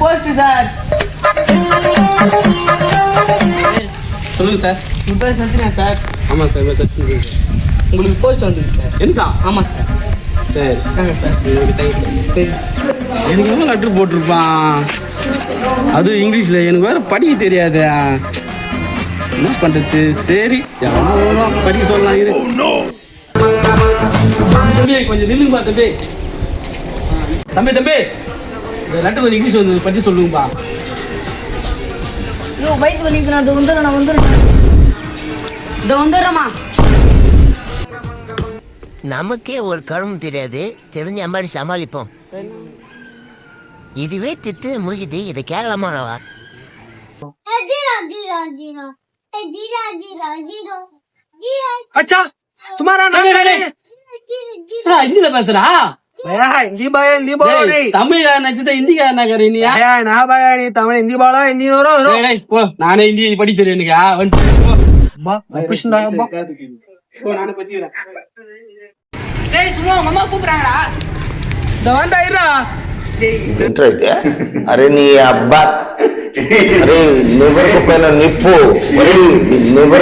Post sir. சொல்லுங்க sir. உங்க பேர் சச்சினா சார்? ஆமாம் சார், பேர் சச்சின் சார். உங்களுக்கு போஸ்ட் வந்துருக்கு சார். எனக்கா? ஆமாம் சார். சரி வாங்க சார். சரி. எனக்கு எவ்வளோ லெட்ரு போட்டிருப்பான், அது இங்கிலீஷில். எனக்கு வேறு படிக்க தெரியாது, என்ன பண்ணுறது? சரி எவ்வளோ படிக்க சொல்லலாம். இரு தம்பி, கொஞ்சம் நில்லுங்கப்பா தம்பி. தம்பி இந்த லெட்டர் கொஞ்சம் இங்கிலீஷ் வந்து பற்றி சொல்லுங்கப்பா. ஐயோ பைக் வலிக்கு நான் வந்துடுறேம்மா. நமக்கே ஒரு கரும்பு தெரியாது, தெரிஞ்ச மாதிரி சமாளிப்போம். இதுவே திட்டு முழுகிட்டு இதை கேரளமானவா? अच्छा तुम्हारा नाम क्या है? हिंदी பேசுறா? भैया हिंदी भाई हिंदी बोलो नहीं, தமிழ் நச்சுதான் ஹிந்திக்காரனா கரீனியா? भैया ना भैया नहीं, तमिल हिंदी बोलो, हिंदी बोलो रो போ, நானே ஹிந்தி படிக்க தெரியும் எனக்கு. बा कुछ ना बा நானே பத்திக்கிறேன். டேய் சும்மா மாமா கூப்பிடுறாங்கடா. दवांडा इरा अरे नी अब्बा, अरे लिवर को पहले निप्पो, अरे लिवर